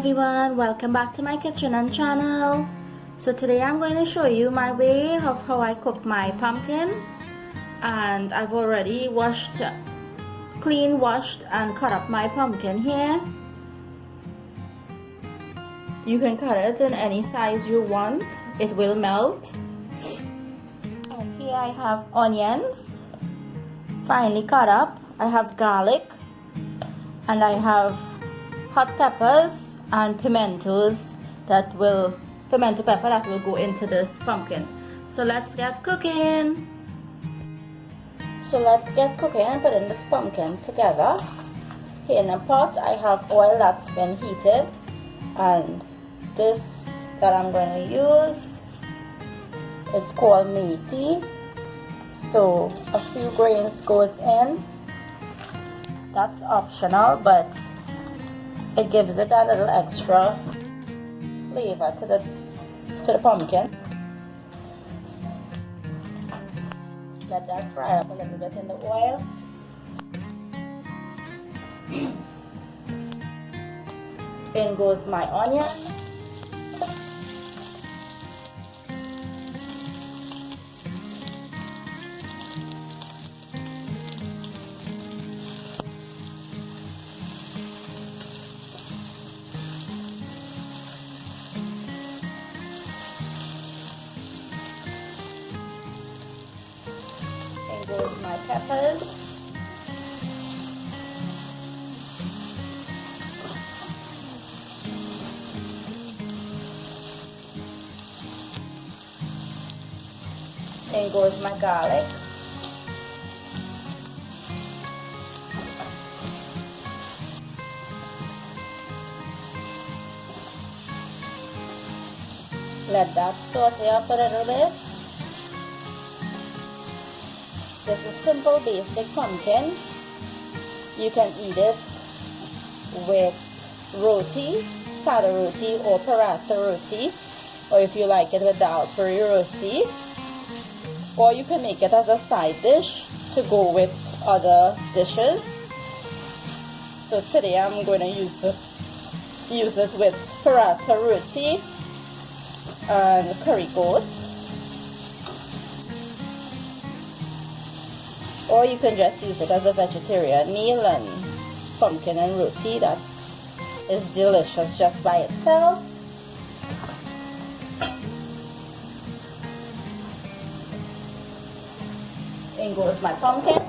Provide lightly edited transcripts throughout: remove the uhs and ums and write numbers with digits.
everyone, welcome back to my kitchen and channel. So today I'm going to show you my way of how I cook my pumpkin, and I've already washed and cut up my pumpkin here. You can cut it in any size you want, it will melt. And here I have onions finely cut up, I have garlic, and I have hot peppers and pimento pepper that will go into this pumpkin. So let's get cooking. And put in this pumpkin together. Here in a pot I have oil that's been heated, and this that I'm going to use is called mathee. So a few grains goes in. That's optional, but it gives it a little extra flavor to the pumpkin. Let that fry up a little bit in the oil. In goes my onion. In goes my peppers. In goes my garlic. Let that saute up a little bit. This is simple basic pumpkin. You can eat it with roti, sada roti or paratha roti, or if you like it with dal puri roti. Or you can make it as a side dish to go with other dishes. So today I'm going to use it with paratha roti and curry goat. Or you can just use it as a vegetarian meal, and pumpkin and roti, that is delicious just by itself. In goes my pumpkin.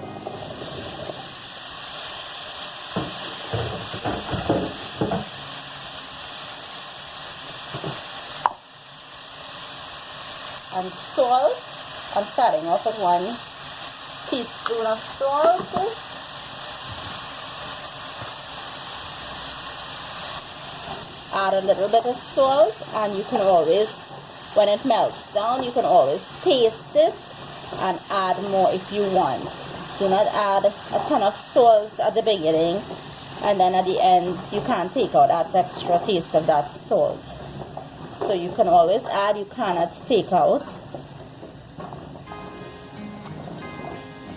And salt. I'm starting off with 1 teaspoon of salt. Add a little bit of salt, and you can always, when it melts down, you can always taste it and add more if you want. Do not add a ton of salt at the beginning, and then at the end you can't take out that extra taste of that salt. So you can always add, you cannot take out.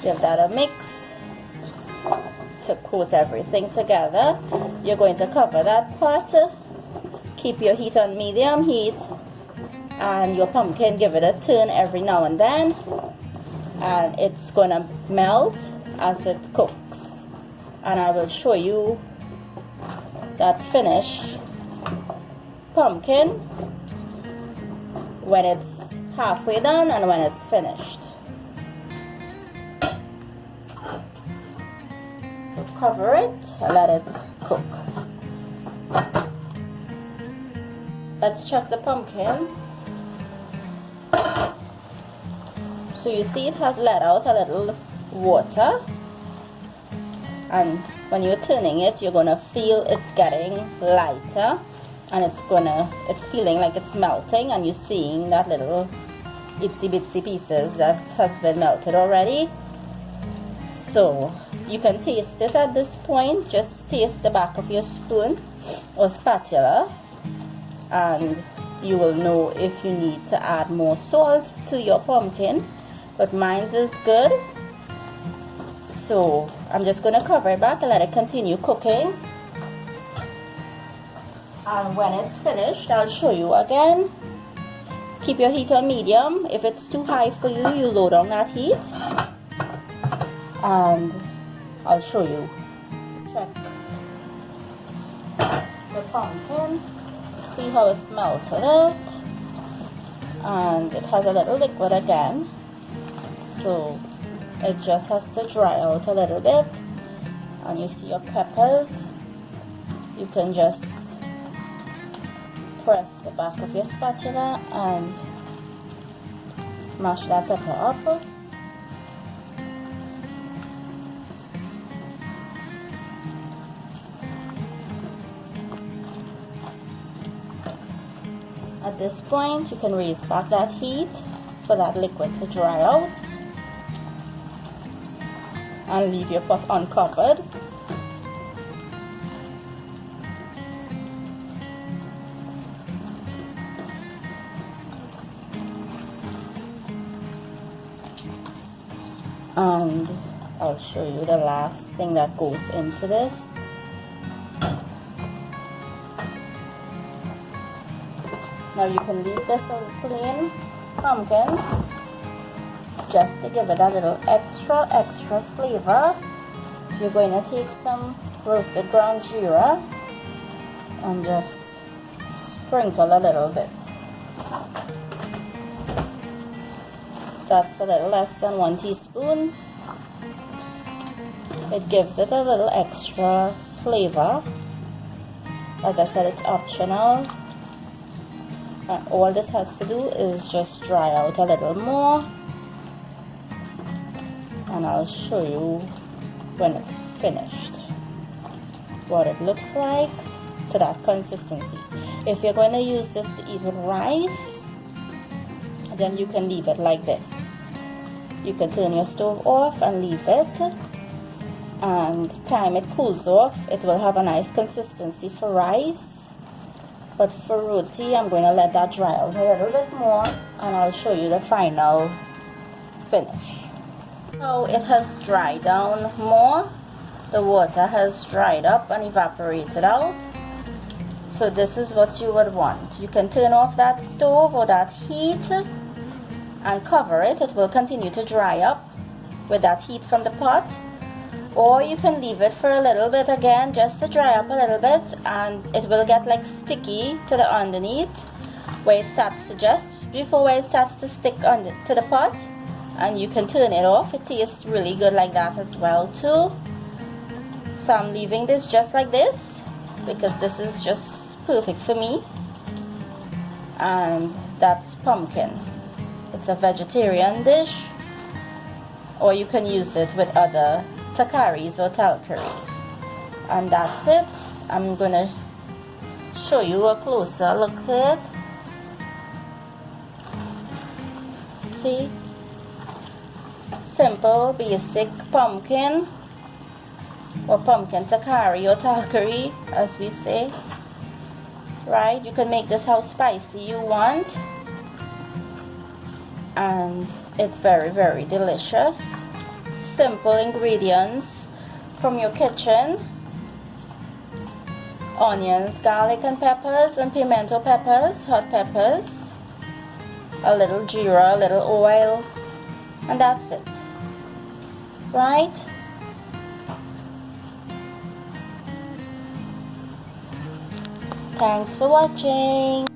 Give that a mix to coat everything together. You're going to cover that pot. Keep your heat on medium heat, and your pumpkin, give it a turn every now and then, and it's gonna melt as it cooks. And I will show you that finished pumpkin when it's halfway done and when it's finished. So cover it and let it cook. Let's check the pumpkin. So you see it has let out a little water, and when you're turning it, you're gonna feel it's getting lighter, and it's feeling like it's melting, and you're seeing that little itsy bitsy pieces that has been melted already. So you can taste it at this point. Just taste the back of your spoon or spatula, and you will know if you need to add more salt to your pumpkin. But mine's is good. So I'm just going to cover it back and let it continue cooking. And when it's finished, I'll show you again. Keep your heat on medium. If it's too high for you, you lower down that heat. And I'll show you. Check the pumpkin. See how it's melted out. And it has a little liquid again. So it just has to dry out a little bit. And you see your peppers. You can just press the back of your spatula and mash that pepper up. At this point, you can raise back that heat for that liquid to dry out and leave your pot uncovered. And I'll show you the last thing that goes into this. Now you can leave this as plain pumpkin just to give it a little extra flavor. You're going to take some roasted ground geera and just sprinkle a little bit. That's a little less than 1 teaspoon. It gives it a little extra flavor. As I said, it's optional. And all this has to do is just dry out a little more. And I'll show you when it's finished what it looks like to that consistency. If you're going to use this to eat with rice, then you can leave it like this. You can turn your stove off and leave it, and time it cools off, it will have a nice consistency for rice. But for roti, I'm going to let that dry out a little bit more, and I'll show you the final finish. So it has dried down more. The water has dried up and evaporated out. So this is what you would want. You can turn off that stove or that heat and cover it. It will continue to dry up with that heat from the pot. Or you can leave it for a little bit again, just to dry up a little bit, and it will get like sticky to the underneath where it starts to where it starts to stick to the pot, and you can turn it off. It tastes really good like that as well too. So I'm leaving this just like this because this is just perfect for me. And that's pumpkin. It's a vegetarian dish, or you can use it with other takaris or talcaries. And that's it. I'm gonna show you a closer look to it. See? Simple, basic pumpkin, or pumpkin takari or talcari as we say. Right? You can make this how spicy you want. And it's very delicious. Simple ingredients from your kitchen: onions, garlic and peppers, and pimento peppers, hot peppers, a little geera, a little oil, and that's it. Right? Thanks for watching.